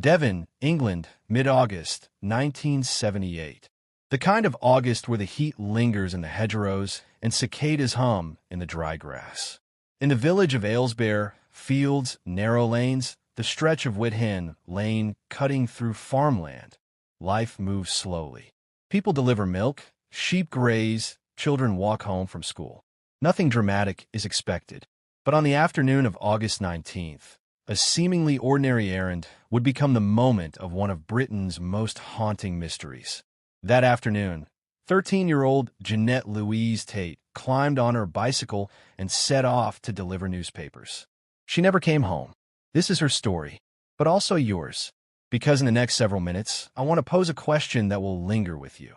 Devon, England, mid-August, 1978. The kind of August where the heat lingers in the hedgerows and cicadas hum in the dry grass. In the village of Aylesbury, fields, narrow lanes, the stretch of Whithen Lane cutting through farmland. Life moves slowly. People deliver milk, sheep graze, children walk home from school. Nothing dramatic is expected. But on the afternoon of August 19th, a seemingly ordinary errand would become the moment of one of Britain's most haunting mysteries. That afternoon, 13-year-old Genette Tate climbed on her bicycle and set off to deliver newspapers. She never came home. This is her story, but also yours, because in the next several minutes, I want to pose a question that will linger with you.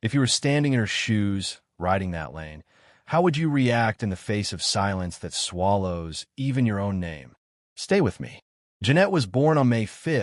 If you were standing in her shoes, riding that lane, how would you react in the face of silence that swallows even your own name? Stay with me. Genette was born on May 5,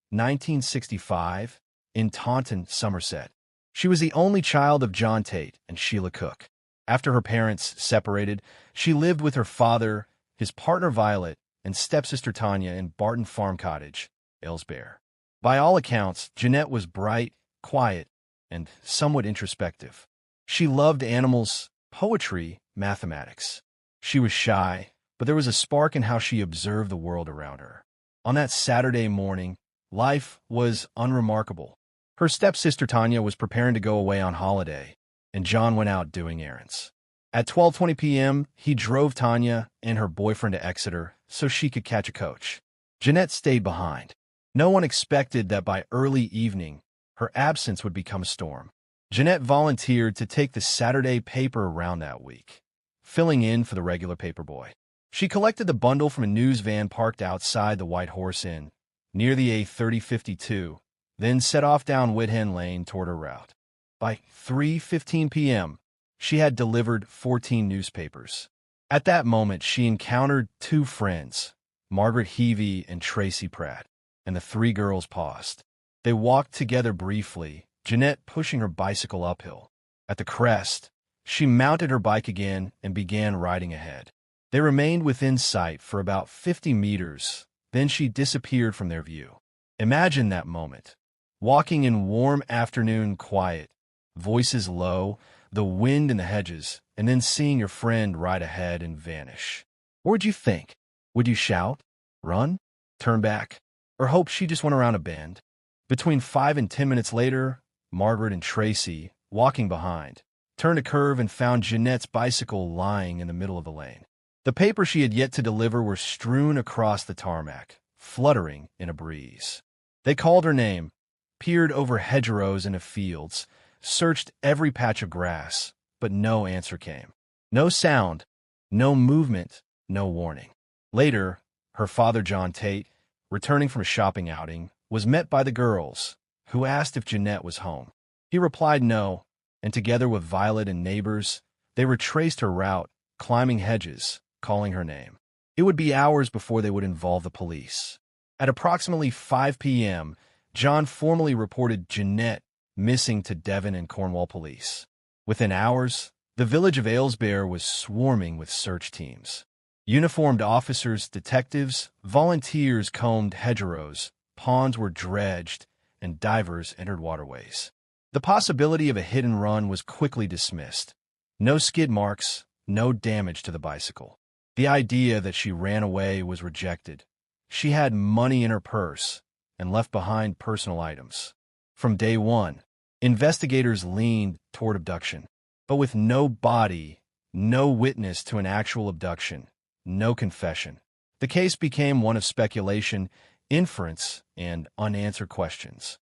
1965, in Taunton, Somerset. She was the only child of John Tate and Sheila Cook. After her parents separated, she lived with her father, his partner Violet, and stepsister Tanya in Barton Farm Cottage, Aylesbury. By all accounts, Genette was bright, quiet, and somewhat introspective. She loved animals, poetry, mathematics. She was shy, but there was a spark in how she observed the world around her. On that Saturday morning, life was unremarkable. Her stepsister Tanya was preparing to go away on holiday, and John went out doing errands. At 12:20 p.m., he drove Tanya and her boyfriend to Exeter so she could catch a coach. Genette stayed behind. No one expected that by early evening, her absence would become a storm. Genette volunteered to take the Saturday paper around that week, filling in for the regular paper boy. She collected the bundle from a news van parked outside the White Horse Inn, near the A3052, then set off down Whithen Lane toward her route. By 3:15 p.m., she had delivered 14 newspapers. At that moment, she encountered two friends, Margaret Heavey and Tracy Pratt, and the three girls paused. They walked together briefly, Genette pushing her bicycle uphill. At the crest, she mounted her bike again and began riding ahead. They remained within sight for about 50 meters, then she disappeared from their view. Imagine that moment. Walking in warm afternoon quiet, voices low, the wind in the hedges, and then seeing your friend ride ahead and vanish. What would you think? Would you shout, run, turn back, or hope she just went around a bend? Between 5 and 10 minutes later, Margaret and Tracy, walking behind, turned a curve and found Genette's bicycle lying in the middle of the lane. The papers she had yet to deliver were strewn across the tarmac, fluttering in a breeze. They called her name, peered over hedgerows into fields, searched every patch of grass, but no answer came. No sound, no movement, no warning. Later, her father, John Tate, returning from a shopping outing, was met by the girls, who asked if Genette was home. He replied no, and together with Violet and neighbors, they retraced her route, climbing hedges, calling her name. It would be hours before they would involve the police. At approximately 5 p.m., John formally reported Genette missing to Devon and Cornwall police. Within hours, the village of Aylesbury was swarming with search teams. Uniformed officers, detectives, volunteers combed hedgerows, ponds were dredged, and divers entered waterways. The possibility of a hit and run was quickly dismissed. No skid marks, no damage to the bicycle. The idea that she ran away was rejected. She had money in her purse and left behind personal items. From day one, investigators leaned toward abduction, but with no body, no witness to an actual abduction, no confession. The case became one of speculation, inference, and unanswered questions.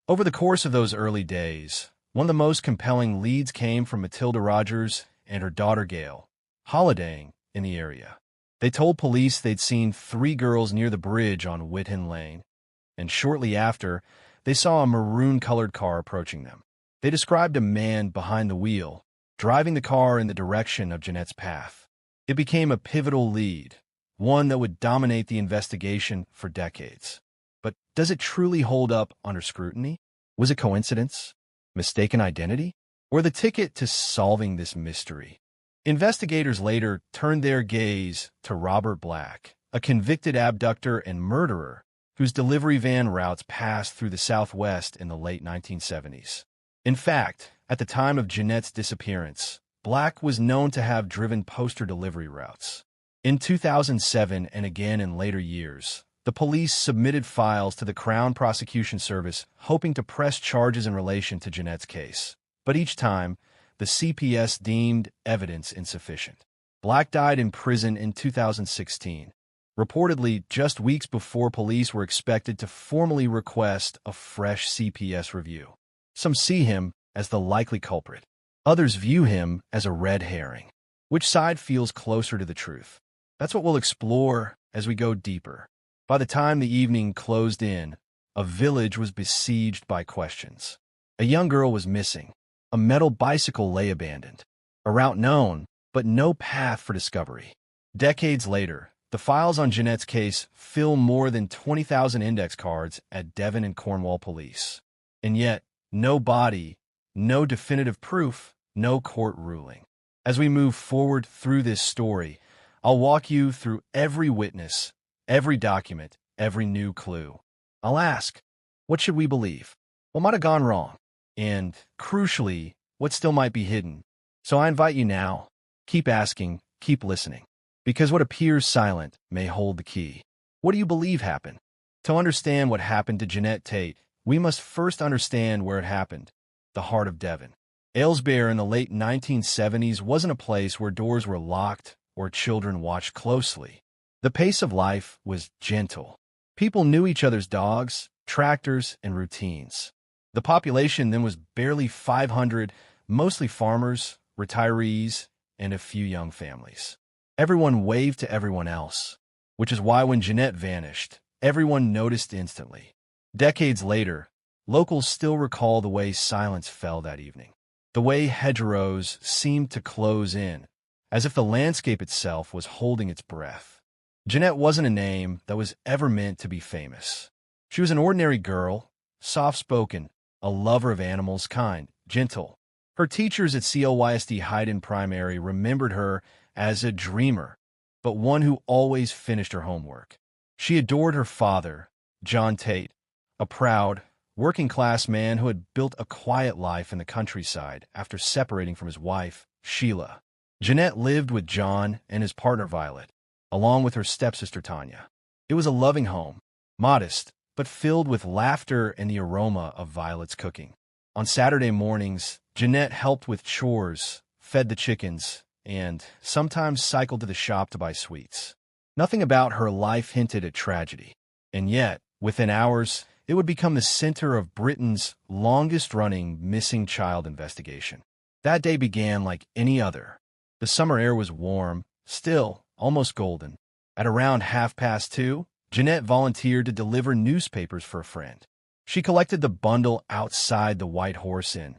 Over the course of those early days, one of the most compelling leads came from Matilda Rogers and her daughter Gail, holidaying in the area. They told police they'd seen 3 girls near the bridge on Whithen Lane, and shortly after, they saw a maroon-colored car approaching them. They described a man behind the wheel, driving the car in the direction of Genette's path. It became a pivotal lead, one that would dominate the investigation for decades. But does it truly hold up under scrutiny? Was it coincidence? Mistaken identity? Or the ticket to solving this mystery? Investigators later turned their gaze to Robert Black, a convicted abductor and murderer whose delivery van routes passed through the Southwest in the late 1970s. In fact, at the time of Genette's disappearance, Black was known to have driven poster delivery routes. In 2007 and again in later years, the police submitted files to the Crown Prosecution Service hoping to press charges in relation to Genette's case. But each time, the CPS deemed evidence insufficient. Black died in prison in 2016, reportedly just weeks before police were expected to formally request a fresh CPS review. Some see him as the likely culprit. Others view him as a red herring. Which side feels closer to the truth? That's what we'll explore as we go deeper. By the time the evening closed in, a village was besieged by questions. A young girl was missing. A metal bicycle lay abandoned. A route known, but no path for discovery. Decades later, the files on Genette's case fill more than 20,000 index cards at Devon and Cornwall police. And yet, no body, no definitive proof, no court ruling. As we move forward through this story, I'll walk you through every witness, every document, every new clue. I'll ask, what should we believe? What might have gone wrong? And, crucially, what still might be hidden? So I invite you now, keep asking, keep listening. Because what appears silent may hold the key. What do you believe happened? To understand what happened to Genette Tate, we must first understand where it happened, the heart of Devon. Aylesbury in the late 1970s wasn't a place where doors were locked or children watched closely. The pace of life was gentle. People knew each other's dogs, tractors, and routines. The population then was barely 500, mostly farmers, retirees, and a few young families. Everyone waved to everyone else, which is why when Genette vanished, everyone noticed instantly. Decades later, locals still recall the way silence fell that evening. The way hedgerows seemed to close in, as if the landscape itself was holding its breath. Genette wasn't a name that was ever meant to be famous. She was an ordinary girl, soft-spoken, a lover of animals, kind, gentle. Her teachers at CLYSD Hyden Primary remembered her as a dreamer, but one who always finished her homework. She adored her father, John Tate, a proud, working-class man who had built a quiet life in the countryside after separating from his wife, Sheila. Genette lived with John and his partner Violet, along with her stepsister Tanya. It was a loving home, modest, but filled with laughter and the aroma of Violet's cooking. On Saturday mornings, Genette helped with chores, fed the chickens, and sometimes cycled to the shop to buy sweets. Nothing about her life hinted at tragedy. And yet, within hours, it would become the center of Britain's longest-running missing child investigation. That day began like any other. The summer air was warm, still, almost golden. At around 2:30, Genette volunteered to deliver newspapers for a friend. She collected the bundle outside the White Horse Inn,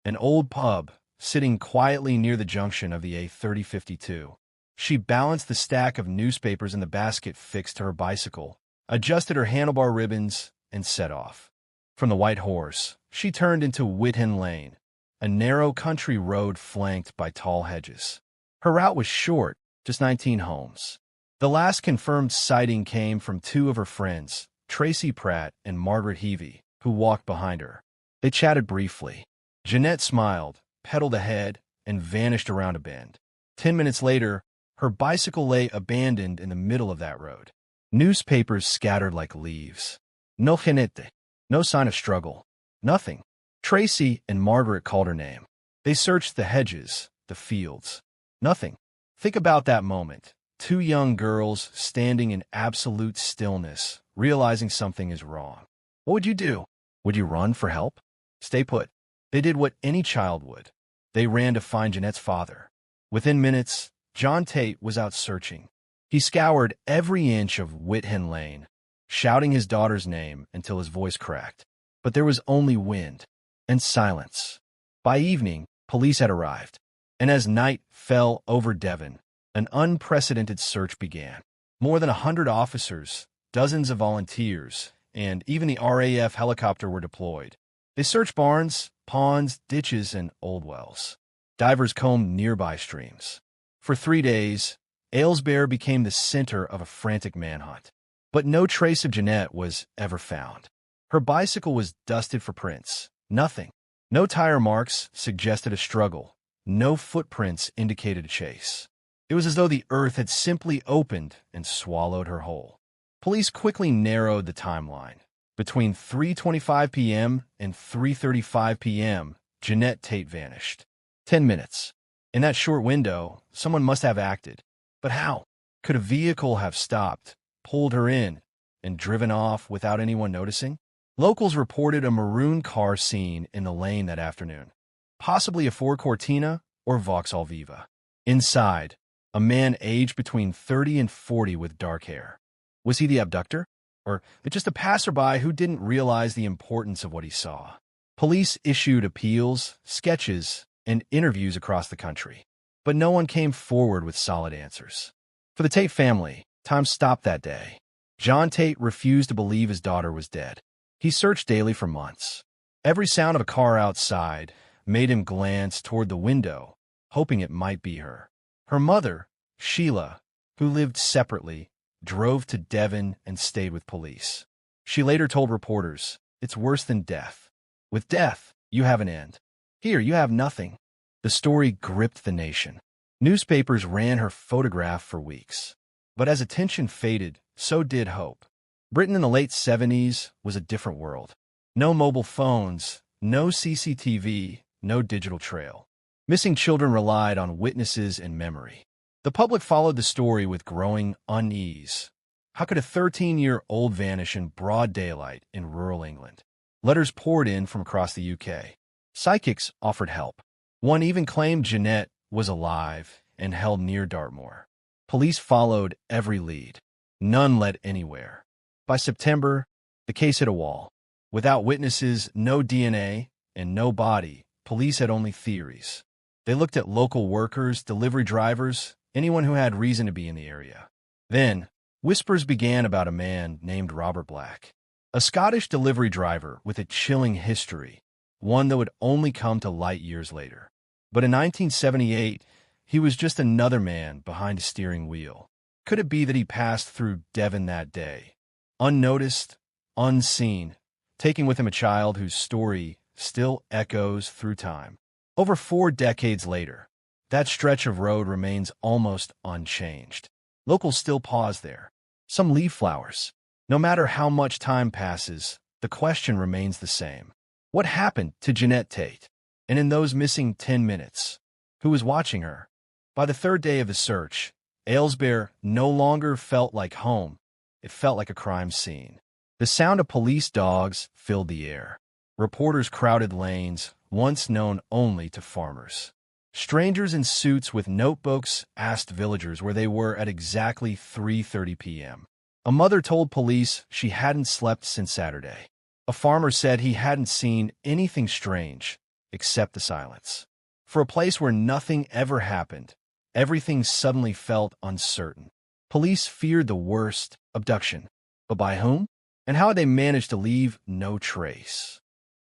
an old pub sitting quietly near the junction of the A3052. She balanced the stack of newspapers in the basket fixed to her bicycle, adjusted her handlebar ribbons, and set off. From the White Horse, she turned into Whithen Lane, a narrow country road flanked by tall hedges. Her route was short, just 19 homes. The last confirmed sighting came from two of her friends, Tracy Pratt and Margaret Heavey, who walked behind her. They chatted briefly. Genette smiled, pedaled ahead, and vanished around a bend. 10 minutes later, her bicycle lay abandoned in the middle of that road. Newspapers scattered like leaves. No Genette. No sign of struggle. Nothing. Tracy and Margaret called her name. They searched the hedges, the fields. Nothing. Think about that moment. Two young girls standing in absolute stillness, realizing something is wrong. What would you do? Would you run for help? Stay put. They did what any child would. They ran to find Genette's father. Within minutes, John Tate was out searching. He scoured every inch of Whithen Lane, shouting his daughter's name until his voice cracked. But there was only wind and silence. By evening, police had arrived, and as night fell over Devon, an unprecedented search began. More than 100 officers, dozens of volunteers, and even the RAF helicopter were deployed. They searched barns, ponds, ditches, and old wells. Divers combed nearby streams. For 3 days, Aylesbury became the center of a frantic manhunt. But no trace of Genette was ever found. Her bicycle was dusted for prints. Nothing. No tire marks suggested a struggle. No footprints indicated a chase. It was as though the earth had simply opened and swallowed her whole. Police quickly narrowed the timeline. Between 3:25 p.m. and 3:35 p.m., Genette Tate vanished. 10 minutes. In that short window, someone must have acted. But how? Could a vehicle have stopped, pulled her in, and driven off without anyone noticing? Locals reported a maroon car seen in the lane that afternoon, possibly a Ford Cortina or Vauxhall Viva. Inside, a man aged between 30 and 40 with dark hair. Was he the abductor? Or just a passerby who didn't realize the importance of what he saw? Police issued appeals, sketches, and interviews across the country, but no one came forward with solid answers. For the Tate family, time stopped that day. John Tate refused to believe his daughter was dead. He searched daily for months. Every sound of a car outside made him glance toward the window, hoping it might be her. Her mother, Sheila, who lived separately, drove to Devon and stayed with police. She later told reporters, "It's worse than death. With death, you have an end. Here, you have nothing." The story gripped the nation. Newspapers ran her photograph for weeks. But as attention faded, so did hope. Britain in the late 70s was a different world. No mobile phones, no CCTV, no digital trail. Missing children relied on witnesses and memory. The public followed the story with growing unease. How could a 13-year-old vanish in broad daylight in rural England? Letters poured in from across the UK. Psychics offered help. One even claimed Genette was alive and held near Dartmoor. Police followed every lead. None led anywhere. By September, the case hit a wall. Without witnesses, no DNA, and no body, police had only theories. They looked at local workers, delivery drivers, anyone who had reason to be in the area. Then, whispers began about a man named Robert Black, a Scottish delivery driver with a chilling history, one that would only come to light years later. But in 1978, he was just another man behind a steering wheel. Could it be that he passed through Devon that day, unnoticed, unseen, taking with him a child whose story still echoes through time? Over 4 decades later, that stretch of road remains almost unchanged. Locals still pause there. Some leave flowers. No matter how much time passes, the question remains the same. What happened to Genette Tate? And in those missing 10 minutes, who was watching her? By the 3rd day of the search, Aylesbury no longer felt like home. It felt like a crime scene. The sound of police dogs filled the air. Reporters crowded lanes, once known only to farmers. Strangers in suits with notebooks asked villagers where they were at exactly 3:30 p.m. A mother told police she hadn't slept since Saturday. A farmer said he hadn't seen anything strange except the silence. For a place where nothing ever happened, everything suddenly felt uncertain. Police feared the worst, abduction. But by whom? And how had they managed to leave no trace?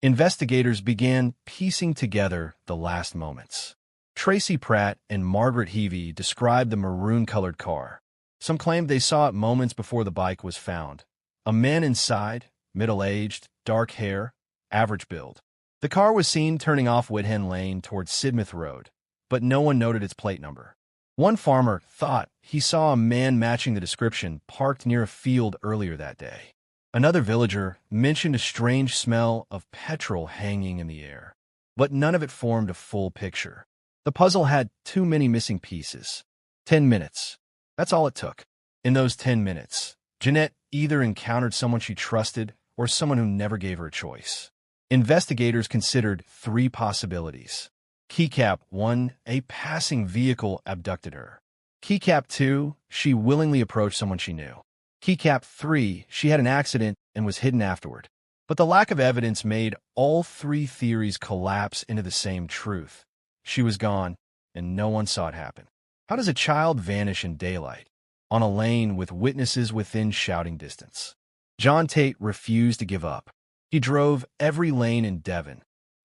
Investigators began piecing together the last moments. Tracy Pratt and Margaret Heavey described the maroon-colored car. Some claimed they saw it moments before the bike was found. A man inside, middle-aged, dark hair, average build. The car was seen turning off Whithen Lane towards Sidmouth Road, but no one noted its plate number. One farmer thought he saw a man matching the description parked near a field earlier that day. Another villager mentioned a strange smell of petrol hanging in the air, but none of it formed a full picture. The puzzle had too many missing pieces. 10 minutes. That's all it took. In those 10 minutes, Genette either encountered someone she trusted or someone who never gave her a choice. Investigators considered 3 possibilities. Keycap 1, a passing vehicle abducted her. Keycap 2, she willingly approached someone she knew. Keycap 3, she had an accident and was hidden afterward. But the lack of evidence made all 3 theories collapse into the same truth. She was gone, and no one saw it happen. How does a child vanish in daylight, on a lane with witnesses within shouting distance? John Tate refused to give up. He drove every lane in Devon,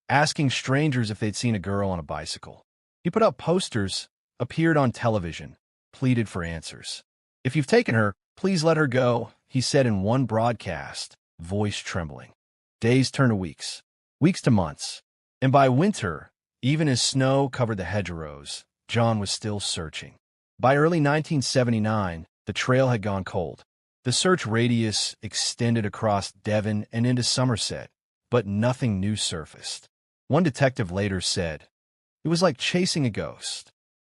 asking strangers if they'd seen a girl on a bicycle. He put up posters, appeared on television, pleaded for answers. If you've taken her, "Please let her go," he said in one broadcast, voice trembling. Days turned to weeks, weeks to months, and by winter, even as snow covered the hedgerows, John was still searching. By early 1979, the trail had gone cold. The search radius extended across Devon and into Somerset, but nothing new surfaced. One detective later said, "It was like chasing a ghost."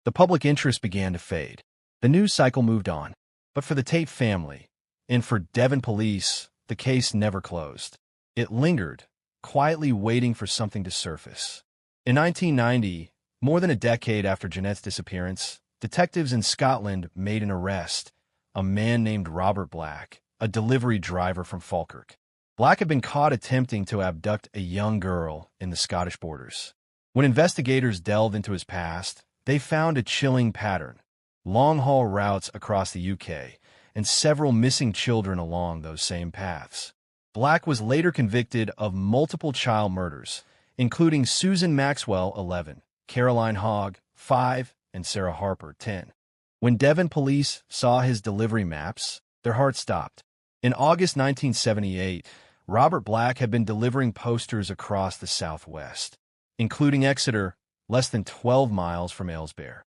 The public interest began to fade. The news cycle moved on. But for the Tate family, and for Devon police, the case never closed. It lingered, quietly waiting for something to surface. In 1990, more than a decade after Genette's disappearance, detectives in Scotland made an arrest, a man named Robert Black, a delivery driver from Falkirk. Black had been caught attempting to abduct a young girl in the Scottish borders. When investigators delved into his past, they found a chilling pattern: long-haul routes across the UK, and several missing children along those same paths. Black was later convicted of multiple child murders, including Susan Maxwell, 11, Caroline Hogg, 5, and Sarah Harper, 10. When Devon police saw his delivery maps, their hearts stopped. In August 1978, Robert Black had been delivering posters across the southwest, including Exeter, less than 12 miles from Aylesbury.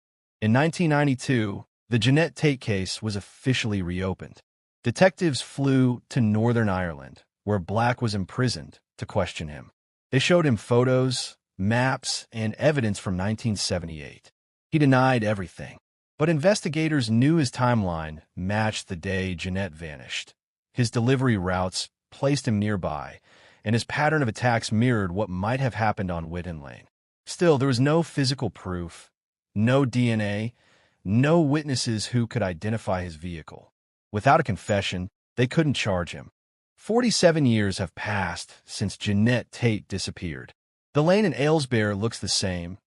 In 1992, the Genette Tate case was officially reopened. Detectives flew to Northern Ireland, where Black was imprisoned, to question him. They showed him photos, maps, and evidence from 1978. He denied everything, but investigators knew his timeline matched the day Genette vanished. His delivery routes placed him nearby, and his pattern of attacks mirrored what might have happened on Whitton Lane. Still, there was no physical proof, no DNA, no witnesses who could identify his vehicle. Without a confession, they couldn't charge him. 47 years have passed since Genette Tate disappeared. The lane in Aylesbury looks the same: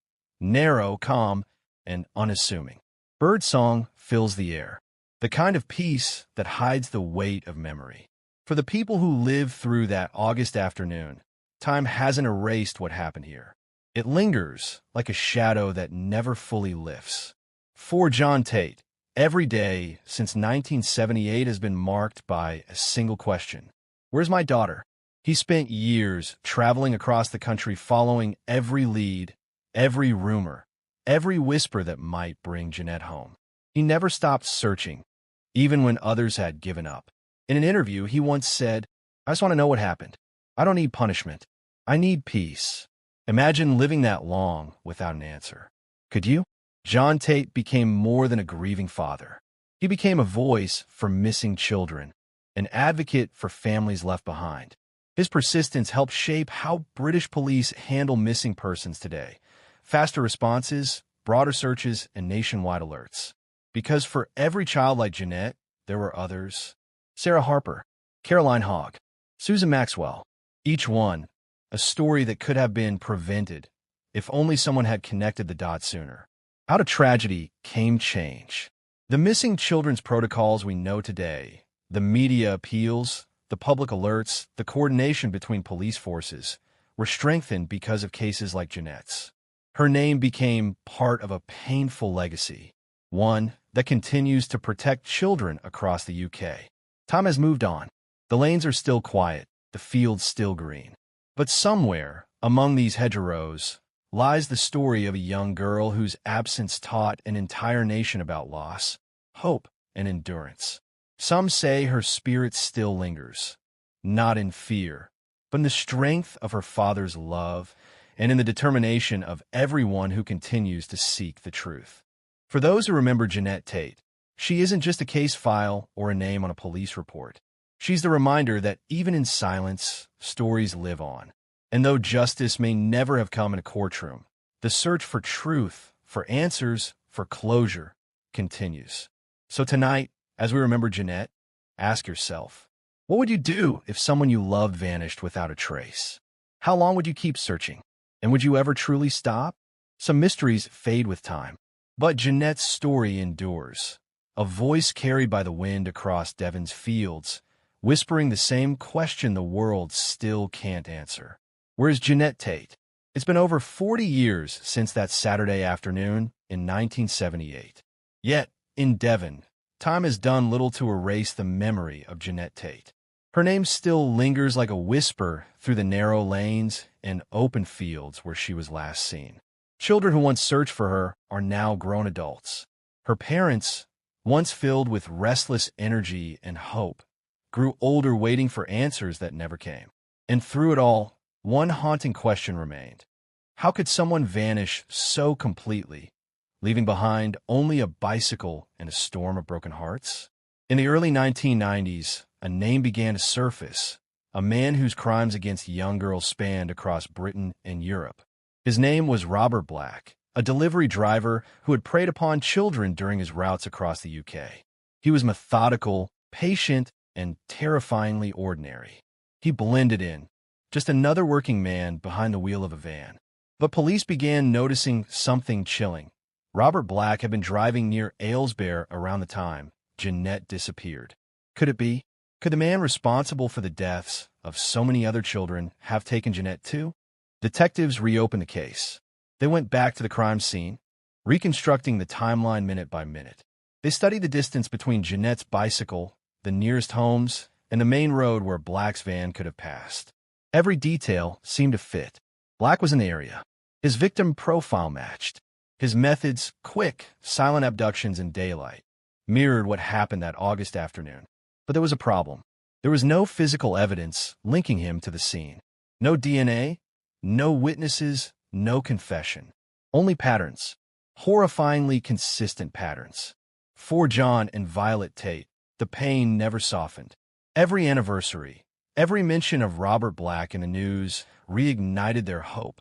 narrow, calm, and unassuming. Birdsong fills the air, the kind of peace that hides the weight of memory. For the people who lived through that August afternoon, time hasn't erased what happened here. It lingers like a shadow that never fully lifts. For John Tate, every day since 1978 has been marked by a single question: where's my daughter? He spent years traveling across the country following every lead, every rumor, every whisper that might bring Genette home. He never stopped searching, even when others had given up. In an interview, he once said, "I just want to know what happened. I don't need punishment. I need peace." Imagine living that long without an answer. Could you? John Tate became more than a grieving father. He became a voice for missing children, an advocate for families left behind. His persistence helped shape how British police handle missing persons today: faster responses, broader searches, and nationwide alerts. Because for every child like Genette, there were others: Sarah Harper, Caroline Hogg, Susan Maxwell, each one a story that could have been prevented if only someone had connected the dots sooner. Out of tragedy came change. The missing children's protocols we know today, the media appeals, the public alerts, the coordination between police forces, were strengthened because of cases like Genette's. Her name became part of a painful legacy, one that continues to protect children across the UK. Time has moved on. The lanes are still quiet, the fields still green. But somewhere among these hedgerows lies the story of a young girl whose absence taught an entire nation about loss, hope, and endurance. Some say her spirit still lingers, not in fear, but in the strength of her father's love and in the determination of everyone who continues to seek the truth. For those who remember Genette Tate, she isn't just a case file or a name on a police report. She's the reminder that even in silence, stories live on. And though justice may never have come in a courtroom, the search for truth, for answers, for closure continues. So tonight, as we remember Genette, ask yourself, what would you do if someone you loved vanished without a trace? How long would you keep searching? And would you ever truly stop? Some mysteries fade with time, but Genette's story endures. A voice carried by the wind across Devon's fields, whispering the same question the world still can't answer. Where's Genette Tate? It's been over 40 years since that Saturday afternoon in 1978. Yet, in Devon, time has done little to erase the memory of Genette Tate. Her name still lingers like a whisper through the narrow lanes and open fields where she was last seen. Children who once searched for her are now grown adults. Her parents, once filled with restless energy and hope, grew older waiting for answers that never came. And through it all, one haunting question remained. How could someone vanish so completely, leaving behind only a bicycle and a storm of broken hearts? In the early 1990s, a name began to surface, a man whose crimes against young girls spanned across Britain and Europe. His name was Robert Black, a delivery driver who had preyed upon children during his routes across the UK. He was methodical, patient, and terrifyingly ordinary. He blended in, just another working man behind the wheel of a van. But police began noticing something chilling. Robert Black had been driving near Aylesbury around the time Genette disappeared. Could it be? Could the man responsible for the deaths of so many other children have taken Genette too? Detectives reopened the case. They went back to the crime scene, reconstructing the timeline minute by minute. They studied the distance between Genette's bicycle, the nearest homes, and the main road where Black's van could have passed. Every detail seemed to fit. Black was in the area. His victim profile matched. His methods, quick, silent abductions in daylight, mirrored what happened that August afternoon. But there was a problem. There was no physical evidence linking him to the scene. No DNA, no witnesses, no confession. Only patterns. Horrifyingly consistent patterns. For John and Violet Tate, the pain never softened. Every anniversary, every mention of Robert Black in the news reignited their hope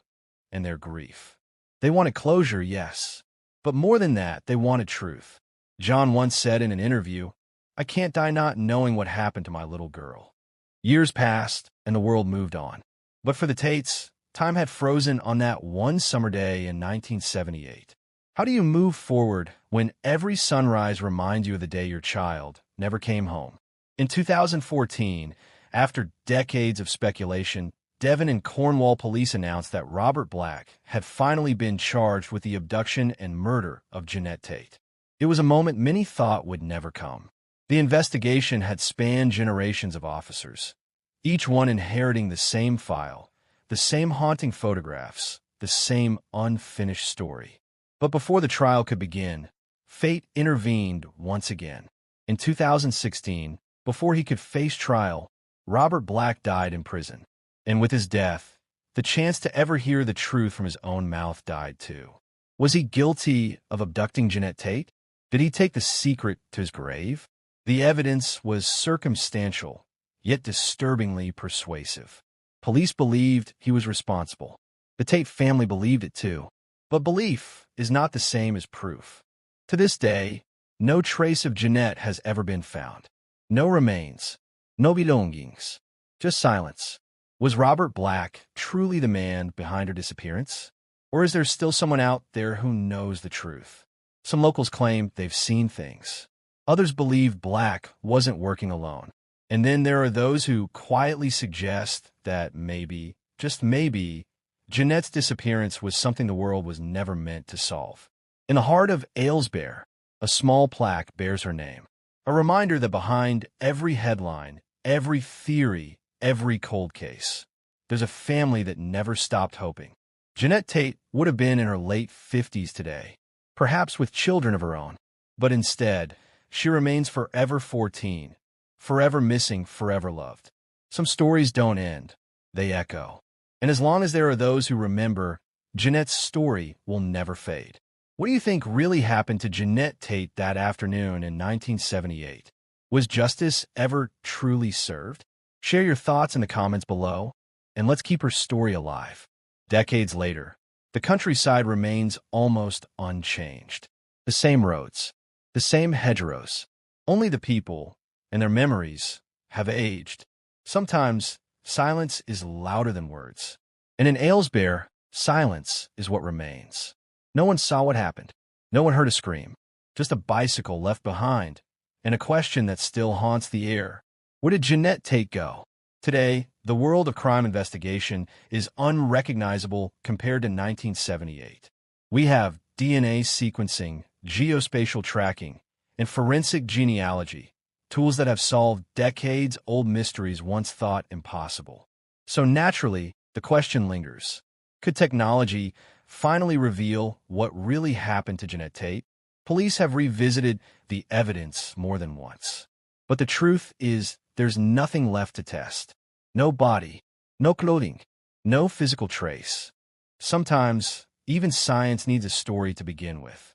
and their grief. They wanted closure, yes, but more than that, they wanted truth. John once said in an interview, "I can't die not knowing what happened to my little girl." Years passed, and the world moved on. But for the Tates, time had frozen on that one summer day in 1978. How do you move forward when every sunrise reminds you of the day your child never came home? In 2014, after decades of speculation, Devon and Cornwall police announced that Robert Black had finally been charged with the abduction and murder of Genette Tate. It was a moment many thought would never come. The investigation had spanned generations of officers, each one inheriting the same file, the same haunting photographs, the same unfinished story. But before the trial could begin, fate intervened once again. In 2016, before he could face trial, Robert Black died in prison. And with his death, the chance to ever hear the truth from his own mouth died too. Was he guilty of abducting Genette Tate? Did he take the secret to his grave? The evidence was circumstantial, yet disturbingly persuasive. Police believed he was responsible. The Tate family believed it too. But belief is not the same as proof. To this day, no trace of Genette has ever been found. No remains, no belongings, just silence. Was Robert Black truly the man behind her disappearance? Or is there still someone out there who knows the truth? Some locals claim they've seen things. Others believe Black wasn't working alone. And then there are those who quietly suggest that maybe, just maybe, Genette's disappearance was something the world was never meant to solve. In the heart of Aylesbury, a small plaque bears her name. A reminder that behind every headline, every theory, every cold case, there's a family that never stopped hoping. Genette Tate would have been in her late 50s today, perhaps with children of her own. But instead, she remains forever 14, forever missing, forever loved. Some stories don't end, they echo. And as long as there are those who remember, Genette's story will never fade. What do you think really happened to Genette Tate that afternoon in 1978? Was justice ever truly served? Share your thoughts in the comments below, and let's keep her story alive. Decades later, the countryside remains almost unchanged. The same roads, the same hedgerows. Only the people and their memories have aged. Sometimes silence is louder than words. And in Aylesbury, silence is what remains. No one saw what happened. No one heard a scream. Just a bicycle left behind, and a question that still haunts the air. Where did Genette Tate go? Today, the world of crime investigation is unrecognizable compared to 1978. We have DNA sequencing, geospatial tracking, and forensic genealogy, tools that have solved decades-old mysteries once thought impossible. So naturally, the question lingers. Could technology finally reveal what really happened to Genette Tate? Police have revisited the evidence more than once. But the truth is, there's nothing left to test. No body, no clothing, no physical trace. Sometimes, even science needs a story to begin with.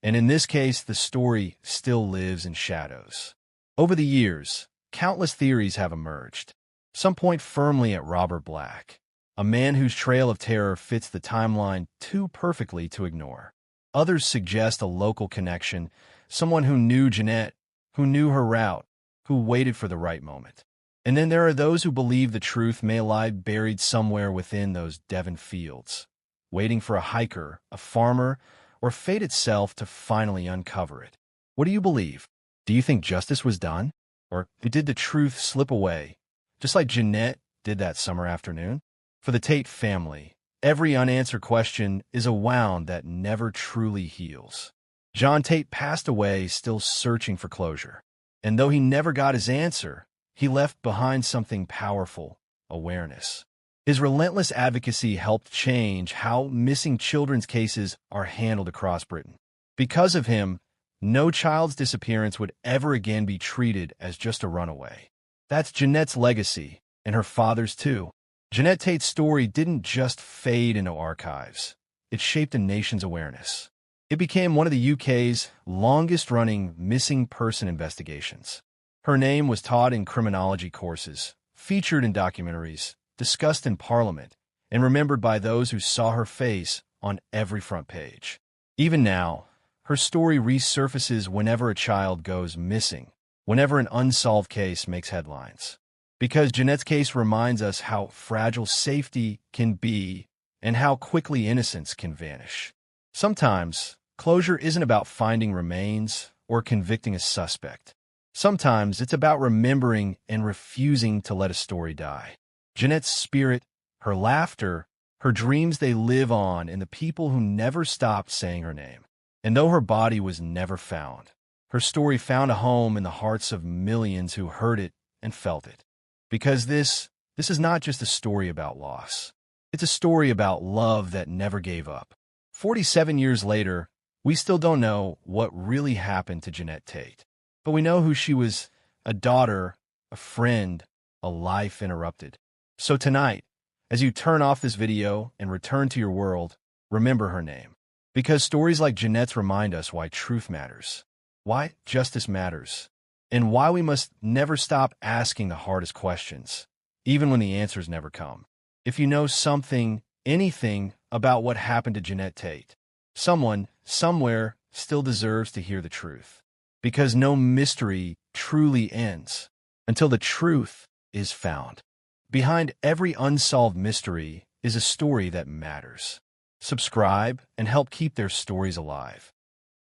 And in this case, the story still lives in shadows. Over the years, countless theories have emerged. Some point firmly at Robert Black, a man whose trail of terror fits the timeline too perfectly to ignore. Others suggest a local connection, someone who knew Genette, who knew her route, who waited for the right moment. And then there are those who believe the truth may lie buried somewhere within those Devon fields, waiting for a hiker, a farmer, or fate itself to finally uncover it. What do you believe? Do you think justice was done? Or did the truth slip away, just like Genette did that summer afternoon? For the Tate family, every unanswered question is a wound that never truly heals. John Tate passed away still searching for closure. And though he never got his answer, he left behind something powerful: awareness. His relentless advocacy helped change how missing children's cases are handled across Britain. Because of him, no child's disappearance would ever again be treated as just a runaway. That's Genette's legacy, and her father's too. Genette Tate's story didn't just fade into archives. It shaped a nation's awareness. It became one of the UK's longest-running missing person investigations. Her name was taught in criminology courses, featured in documentaries, discussed in Parliament, and remembered by those who saw her face on every front page. Even now, her story resurfaces whenever a child goes missing, whenever an unsolved case makes headlines. Because Genette's case reminds us how fragile safety can be and how quickly innocence can vanish. Sometimes, closure isn't about finding remains or convicting a suspect. Sometimes it's about remembering and refusing to let a story die. Genette's spirit, her laughter, her dreams, they live on in the people who never stopped saying her name. And though her body was never found, her story found a home in the hearts of millions who heard it and felt it. Because this is not just a story about loss. It's a story about love that never gave up. 47 years later, we still don't know what really happened to Genette Tate. But we know who she was: a daughter, a friend, a life interrupted. So tonight, as you turn off this video and return to your world, remember her name. Because stories like Genette's remind us why truth matters, why justice matters, and why we must never stop asking the hardest questions, even when the answers never come. If you know something, anything about what happened to Genette Tate, someone, somewhere, still deserves to hear the truth. Because no mystery truly ends until the truth is found. Behind every unsolved mystery is a story that matters. Subscribe and help keep their stories alive.